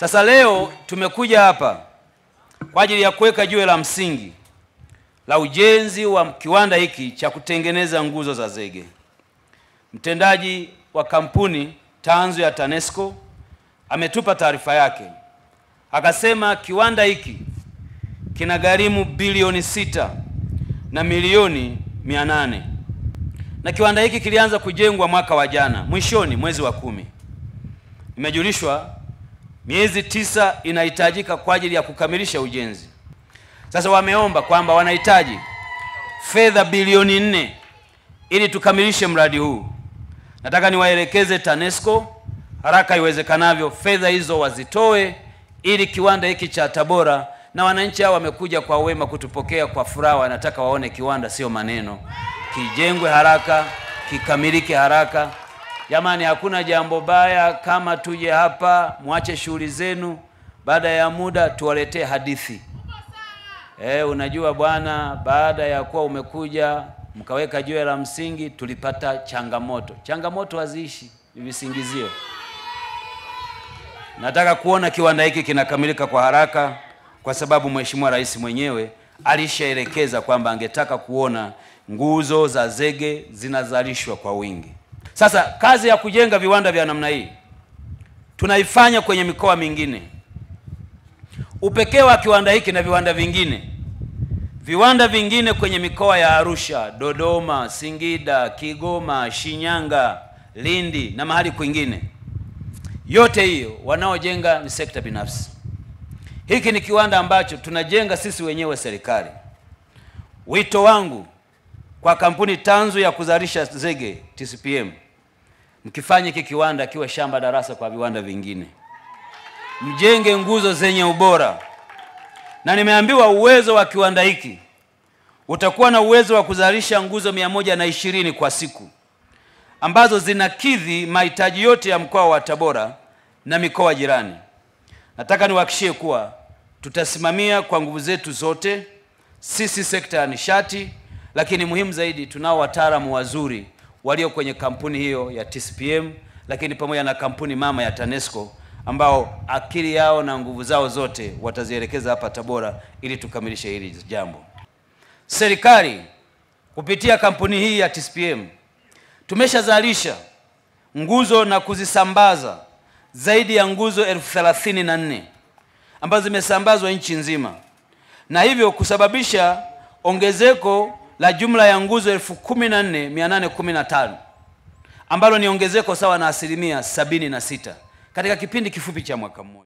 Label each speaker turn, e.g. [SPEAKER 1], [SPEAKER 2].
[SPEAKER 1] Sasa leo tumekuja hapa kwa ajili ya kuweka jiwe la msingi la ujenzi wa kiwanda hiki cha kutengeneza nguzo za zege. Mtendaji wa kampuni tanzu ya TANESCO ametupa taarifa yake. Akasema kiwanda hiki kinagharimu bilioni 6 na milioni 800. Na kiwanda hiki kilianza kujengwa mwaka wa jana, mwishoni mwezi wa 10. Nimejulishwa miezi 9 inahitajika kwa ajili ya kukamilisha ujenzi. Sasa wameomba kwamba wanahitaji fedha bilioni 4 ili tukamilishe mradi huu. Nataka niwaelekeze TANESCO haraka iwezekanavyo fedha hizo wazitoe ili kiwanda hiki cha Tabora, na wananchi hao wamekuja kwa wema kutupokea kwa furaha, wanataka waone kiwanda sio maneno, kijengwe haraka, kikamilike haraka. Jamani, hakuna jambo baya kama tuje hapa muache shughuli zenu, baada ya muda tuwaletee hadithi. Unajua bwana, baada ya kuwa umekuja mkaweka jiwe la msingi tulipata changamoto. Changamoto haziishi, ni visingizio. Nataka kuona kiwanda hiki kinakamilika kwa haraka, kwa sababu Mheshimiwa Rais mwenyewe alishaelekeza kwamba angetaka kuona nguzo za zege zinazalishwa kwa wingi. Sasa kazi ya kujenga viwanda vya namna hii tunaifanya kwenye mikoa mingine. Upekee wa kiwanda hiki na viwanda vingine kwenye mikoa ya Arusha, Dodoma, Singida, Kigoma, Shinyanga, Lindi na mahali kwingine, yote hiyo wanaojenga ni sekta binafsi. Hiki ni kiwanda ambacho tunajenga sisi wenyewe serikali. Wito wangu kwa kampuni tanzu ya kuzalisha zege TCPM, mkifanye hiki kiwanda kiwe shamba darasa kwa viwanda vingine. Mjenge nguzo zenye ubora. Na nimeambiwa uwezo wa kiwanda hiki utakuwa na uwezo wa kuzalisha nguzo 120 kwa siku, ambazo zinakidhi mahitaji yote ya mkoa wa Tabora na mikoa jirani. Nataka niwahakikishie kuwa tutasimamia kwa nguvu zetu zote, sisi sekta ya nishati, lakini muhimu zaidi tunao wataalamu wazuri walio kwenye kampuni hiyo ya TCPM, lakini pamoja na kampuni mama ya TANESCO, ambao akili yao na nguvu zao zote watazielekeza hapa Tabora ili tukamilishe hili jambo. Serikali kupitia kampuni hii ya TCPM tumeshazalisha nguzo na kuzisambaza zaidi ya nguzo 34,000 ambazo zimesambazwa nchi nzima, na hivyo kusababisha ongezeko la jumla ya nguzo 14,815 ambalo ni ongezeko sawa na 76% katika kipindi kifupi cha mwaka mmoja.